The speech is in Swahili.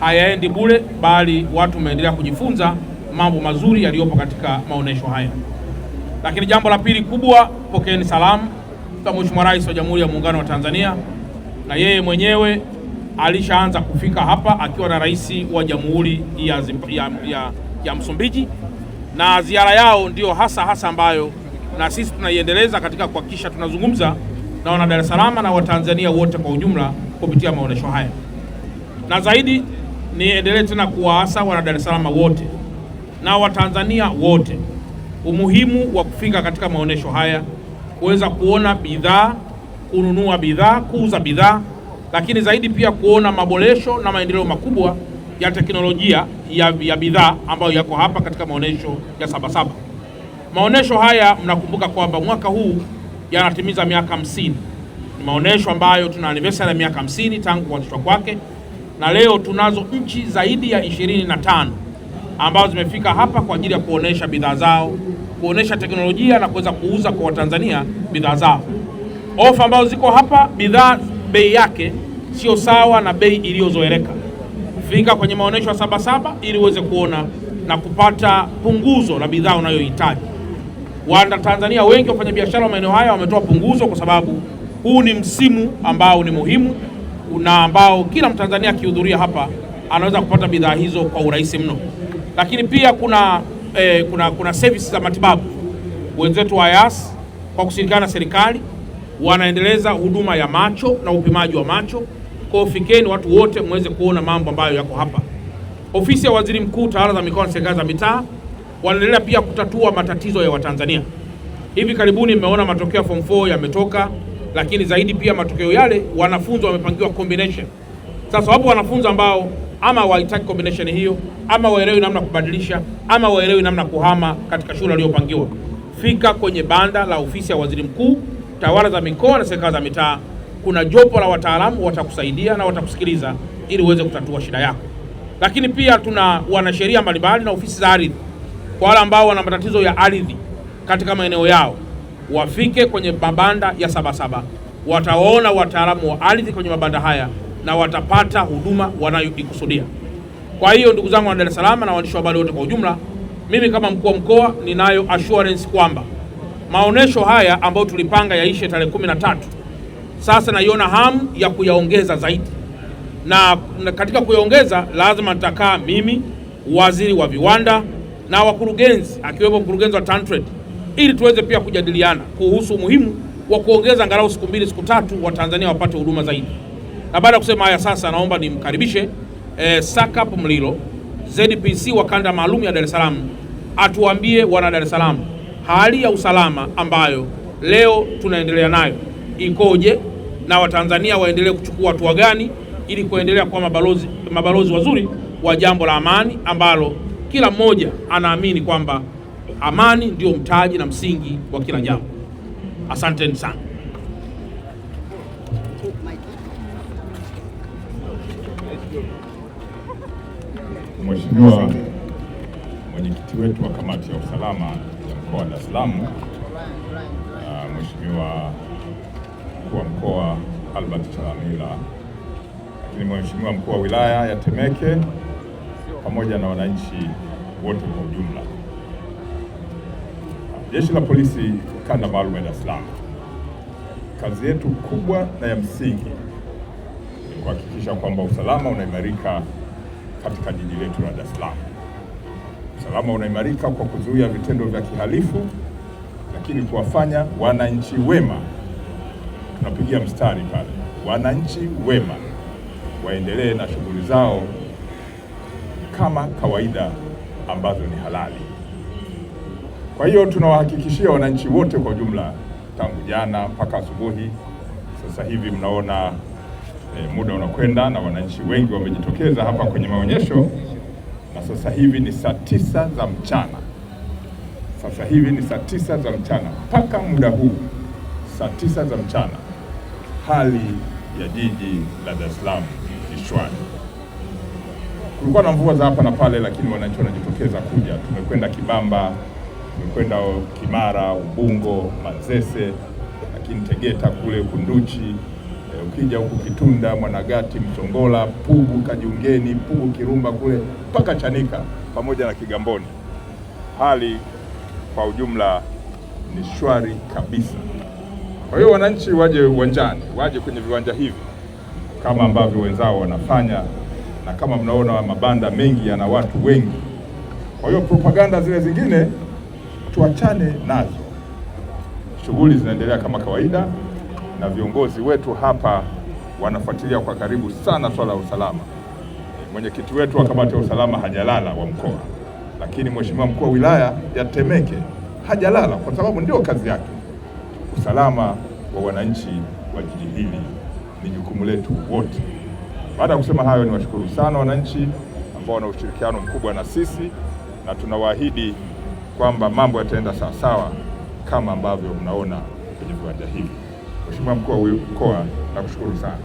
hayaendi bure, bali watu wameendelea kujifunza mambo mazuri yaliyopo katika maonesho haya. Lakini jambo la pili kubwa, pokeeni salamu za Mheshimiwa Rais wa Jamhuri ya Muungano wa Tanzania, na yeye mwenyewe alishaanza kufika hapa akiwa na Rais wa Jamhuri ya Msumbiji, na ziara yao ndio hasa ambayo na sisi tunaiendeleza katika kuhakikisha tunazungumza na wana Dar es Salaam na Watanzania wote kwa ujumla kupitia maonesho haya. Na zaidi niendelee tena kuwaasa wana Dar es Salaam wote na Watanzania wote umuhimu wa kufika katika maonesho haya, kuweza kuona bidhaa, kununua bidhaa, kuuza bidhaa, lakini zaidi pia kuona maboresho na maendeleo makubwa ya teknolojia ya bidhaa ambayo yako hapa katika maonesho ya Sabasaba. Maonesho haya mnakumbuka kwamba mwaka huu yanatimiza miaka 50. Ni maonesho ambayo tuna anniversary ya miaka 50 tangu kuanzishwa kwake, na leo tunazo nchi zaidi ya 25 ambazo zimefika hapa kwa ajili ya kuonesha bidhaa zao, kuonesha teknolojia na kuweza kuuza kwa Watanzania bidhaa zao. Ofa ambazo ziko hapa, bidhaa bei yake sio sawa na bei iliyozoeleka. Fika kwenye maonesho ya Sabasaba ili uweze kuona na kupata punguzo la bidhaa unayohitaji. Wana Tanzania wengi wafanya biashara wa maeneo haya wametoa punguzo kwa sababu huu ni msimu ambao ni muhimu na ambao kila Mtanzania akihudhuria hapa anaweza kupata bidhaa hizo kwa urahisi mno. Lakini pia kuna services za matibabu. Wenzetu wa Yas kwa kushirikiana na serikali wanaendeleza huduma ya macho na upimaji wa macho. Kwa fikeni watu wote mweze kuona mambo ambayo yako hapa. Ofisi ya Waziri Mkuu, Tawala za Mikoa na Serikali za Mitaa wanaendelea pia kutatua matatizo ya Watanzania. Hivi karibuni mmeona matokeo ya Form 4 yametoka, lakini zaidi pia matokeo yale wanafunzi wamepangiwa combination. Sasa wapo wanafunzi ambao ama wahitaki combination hiyo, ama waelewi namna kubadilisha, ama waelewi namna kuhama katika shule waliopangiwa. Fika kwenye banda la Ofisi ya Waziri Mkuu, Tawala za Mikoa na Serikali za Mitaa. Kuna jopo la wataalamu watakusaidia na watakusikiliza ili uweze kutatua shida yako. Lakini pia tuna wanasheria mbalimbali na ofisi za ardhi. Kwa wale ambao wana matatizo ya ardhi katika maeneo yao, wafike kwenye mabanda ya Sabasaba. Wataona wataalamu wa ardhi kwenye mabanda haya na watapata huduma wanayoikusudia. Kwa hiyo ndugu zangu wa Dar es Salaam na waandishi wa habari wote kwa ujumla, mimi kama mkuu wa mkoa ninayo assurance kwamba maonesho haya ambayo tulipanga yaishe tarehe 13, sasa naiona hamu ya kuyaongeza zaidi. Na katika kuyaongeza lazima nitakaa mimi, waziri wa viwanda na wakurugenzi akiwepo mkurugenzi wa TanTrade ili tuweze pia kujadiliana kuhusu umuhimu wa kuongeza angalau siku 2 siku 3 Watanzania wapate huduma zaidi. Na baada ya kusema haya, sasa naomba nimkaribishe Sakap Mlilo, ZPC wa kanda maalum ya Dar es Salaam, atuambie wana Dar es Salaam hali ya usalama ambayo leo tunaendelea nayo ikoje, na Watanzania waendelee kuchukua hatua gani ili kuendelea kuwa mabalozi wazuri wa jambo la amani ambalo kila mmoja anaamini kwamba amani ndio mtaji na msingi wa kila jambo. Asanteni sana. Mheshimiwa mwenyekiti wetu wa kamati ya usalama ya mkoa wa Dar es Salaam, Mheshimiwa mkuu wa mkoa Albert Chalamila, lakini Mheshimiwa mkuu wa wilaya ya Temeke pamoja na wananchi wote kwa ujumla. Jeshi la Polisi kanda maalum ya Dar es Salaam, kazi yetu kubwa na ya msingi ni kuhakikisha kwamba usalama unaimarika katika jiji letu la Dar es Salaam. Usalama unaimarika kwa kuzuia vitendo vya kihalifu, lakini kuwafanya wananchi wema, tunapigia mstari pale, wananchi wema waendelee na shughuli zao kama kawaida ambazo ni halali. Kwa hiyo tunawahakikishia wananchi wote kwa jumla, tangu jana mpaka asubuhi, sasa hivi mnaona muda unakwenda na wananchi wengi wamejitokeza hapa kwenye maonyesho, na sasa hivi ni saa 9 za mchana. Sasa hivi ni saa 9 za mchana. Mpaka muda huu saa 9 za mchana hali ya jiji la Dar es Salaam ni shwari. Kulikuwa na mvua za hapa na pale, lakini wananchi wanajitokeza kuja. Tumekwenda Kibamba, tumekwenda Kimara, Ubungo, Manzese, lakini Tegeta kule Kunduchi, ukija huku Kitunda, Mwanagati, Msongola, Pugu, Kajiungeni, Pugu, Kirumba kule mpaka Chanika pamoja na Kigamboni, hali kwa ujumla ni shwari kabisa. Kwa hiyo wananchi waje uwanjani, waje kwenye viwanja hivi kama ambavyo wenzao wanafanya, na kama mnaona mabanda mengi yana watu wengi. Kwa hiyo propaganda zile zingine tuachane nazo. Shughuli zinaendelea kama kawaida, na viongozi wetu hapa wanafuatilia kwa karibu sana swala la usalama. Mwenyekiti wetu wa kamati ya usalama hajalala wa mkoa, lakini mheshimiwa mkuu wa wilaya ya Temeke hajalala kwa sababu ndio kazi yake. Usalama wa wananchi wa jiji hili ni jukumu letu wote. Baada ya kusema hayo, niwashukuru sana wananchi ambao wana ushirikiano mkubwa na sisi, na tunawaahidi kwamba mambo yataenda sawasawa kama ambavyo mnaona kwenye viwanja hivi. Mheshimiwa mkuu wa mkoa, nakushukuru sana.